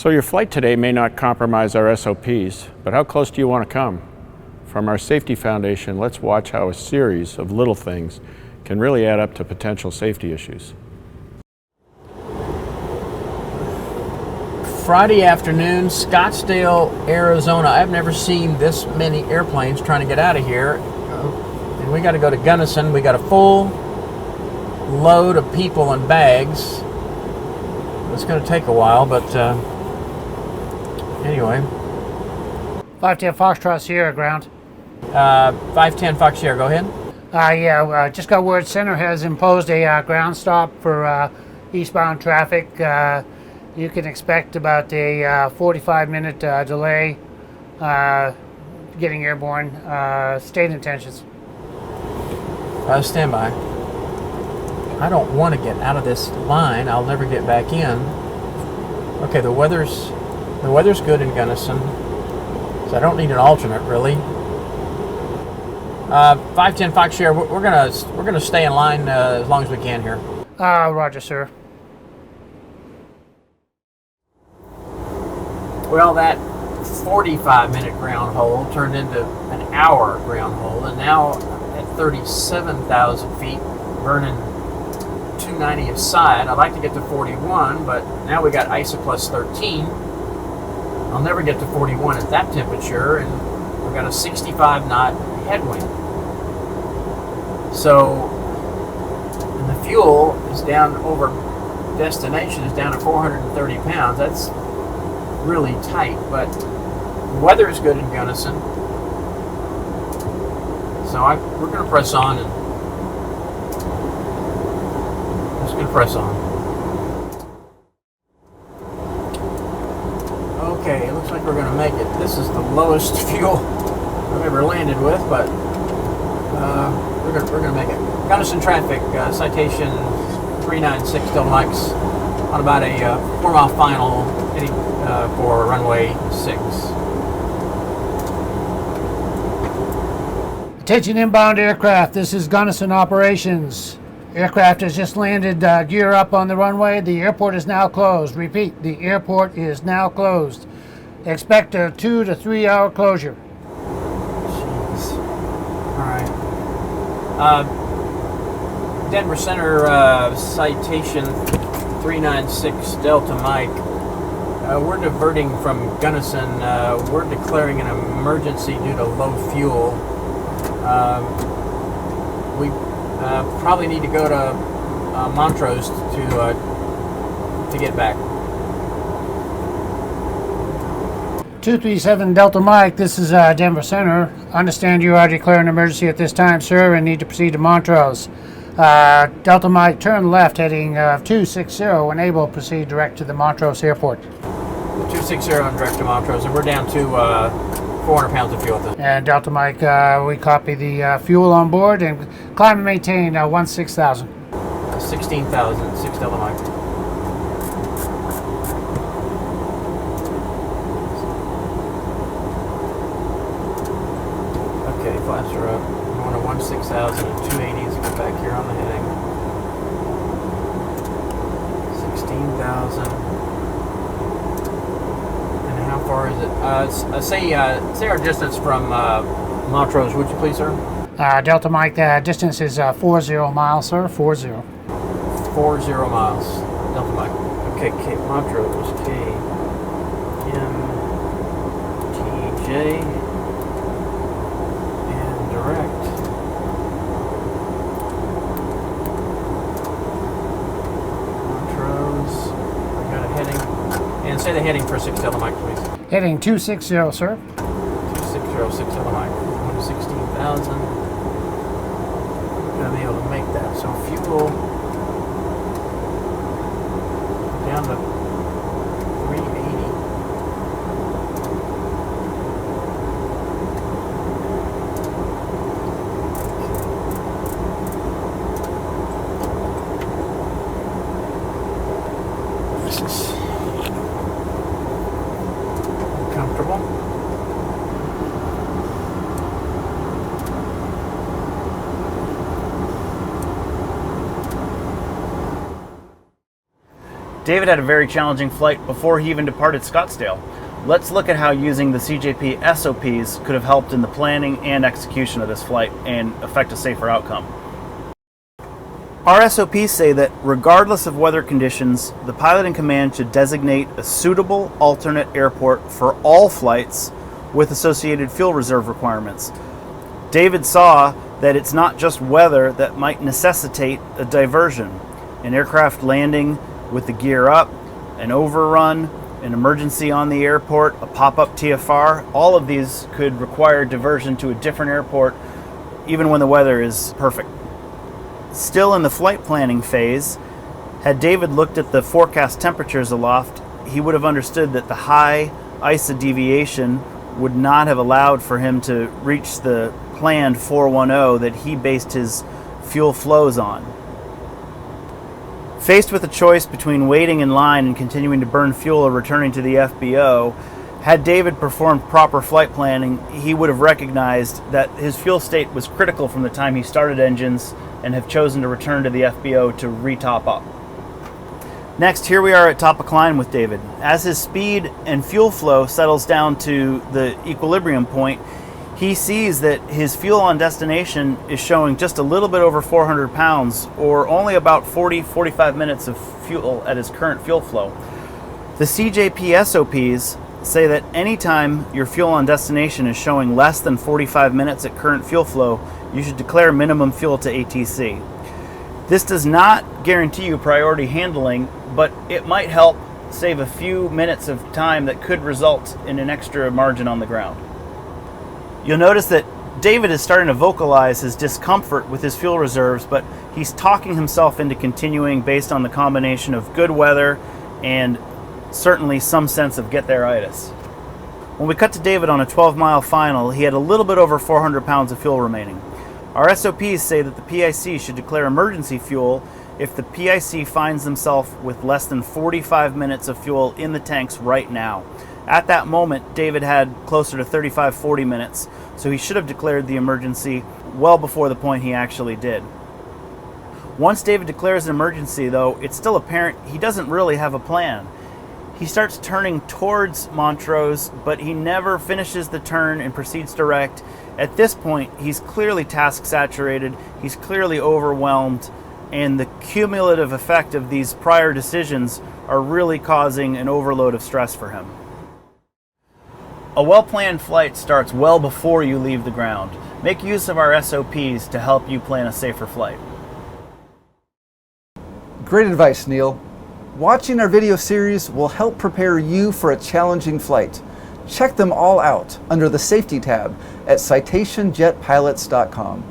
So your flight today may not compromise our SOPs, but how close do you want to come? From our safety foundation, let's watch how a series of little things can really add up to potential safety issues. Friday afternoon, Scottsdale, Arizona. I've never seen this many airplanes trying to get out of here. And we got to go to Gunnison. We got a full load of people and bags. It's going to take a while, but anyway. 510 Foxtrot Sierra, ground. 510 Fox Sierra, go ahead. Just got word Center has imposed a ground stop for eastbound traffic. You can expect about a 45-minute delay getting airborne. State intentions. Stand by. I don't want to get out of this line. I'll never get back in. Okay, the weather's good in Gunnison, so I don't need an alternate really. 510 Fox Sierra, we're gonna stay in line as long as we can here. Roger, sir. Well, that 45-minute ground hold turned into an hour ground hold, and now at 37,000 feet, burning 290 a side. I'd like to get to 41, but now we got ISA plus 13. I'll never get to 41 at that temperature, and we've got a 65 knot headwind. So, and the fuel is down over destination, is down to 430 pounds. That's really tight, but the weather is good in Gunnison. So we're going to press on, and just going to press on. Okay, it looks like we're going to make it. This is the lowest fuel I've ever landed with, but we're going to make it. Gunnison traffic, citation 396 Delta Mike's on about a 4-mile final heading for runway 6. Attention inbound aircraft, this is Gunnison Operations. Aircraft has just landed, gear up on the runway. The airport is now closed. Repeat, the airport is now closed. Expect a 2 to 3 hour closure. Jeez. Alright. Denver Center, citation 396 Delta Mike. We're diverting from Gunnison. We're declaring an emergency due to low fuel. We probably need to go to Montrose to get back. 237 Delta Mike, this is Denver Center. Understand you are declaring an emergency at this time, sir, and need to proceed to Montrose. Delta Mike, turn left heading 260 when able, proceed direct to the Montrose Airport. 260 and direct to Montrose, and we're down to 400 pounds of fuel. And Delta Mike, we copy the fuel on board and climb and maintain 16,000. 16,000, 6 Delta Mike. Okay, flaps are up. We're going to 16,000 and 280s. Get back here on the heading. 16,000. And how far is it? Say our distance from Montrose, would you please, sir? Delta Mike, distance is 40 miles, sir. 40. 40 miles. Delta Mike. Okay, Cape Montrose. K M T J. And direct. Montrose. I got a heading. And say the heading for 6 Delta Mike, please. Heading 260, sir. 260, 6 Delta Mike. 16,000. Gonna be able to make that. So fuel down to 380. This is uncomfortable. David had a very challenging flight before he even departed Scottsdale. Let's look at how using the CJP SOPs could have helped in the planning and execution of this flight and affect a safer outcome. Our SOPs say that regardless of weather conditions, the pilot in command should designate a suitable alternate airport for all flights with associated fuel reserve requirements. David saw that it's not just weather that might necessitate a diversion. An aircraft landing with the gear up, an overrun, an emergency on the airport, a pop-up TFR, all of these could require diversion to a different airport even when the weather is perfect. Still in the flight planning phase, had David looked at the forecast temperatures aloft, he would have understood that the high ISA deviation would not have allowed for him to reach the planned 410 that he based his fuel flows on. Faced with a choice between waiting in line and continuing to burn fuel or returning to the FBO, had David performed proper flight planning, he would have recognized that his fuel state was critical from the time he started engines and have chosen to return to the FBO to re-top up. Next, here we are at top of climb with David. As his speed and fuel flow settles down to the equilibrium point, he sees that his fuel on destination is showing just a little bit over 400 pounds, or only about 40-45 minutes of fuel at his current fuel flow. The CJP SOPs say that anytime your fuel on destination is showing less than 45 minutes at current fuel flow, you should declare minimum fuel to ATC. This does not guarantee you priority handling, but it might help save a few minutes of time that could result in an extra margin on the ground. You'll notice that David is starting to vocalize his discomfort with his fuel reserves, but he's talking himself into continuing based on the combination of good weather and certainly some sense of get there-itis. When we cut to David on a 12-mile final, he had a little bit over 400 pounds of fuel remaining. Our SOPs say that the PIC should declare emergency fuel if the PIC finds themselves with less than 45 minutes of fuel in the tanks right now. At that moment, David had closer to 35-40 minutes, so he should have declared the emergency well before the point he actually did. Once David declares an emergency, though, it's still apparent he doesn't really have a plan. He starts turning towards Montrose, but he never finishes the turn and proceeds direct. At this point, he's clearly task saturated, he's clearly overwhelmed, and the cumulative effect of these prior decisions are really causing an overload of stress for him. A well-planned flight starts well before you leave the ground. Make use of our SOPs to help you plan a safer flight. Great advice, Neil. Watching our video series will help prepare you for a challenging flight. Check them all out under the Safety tab at citationjetpilots.com.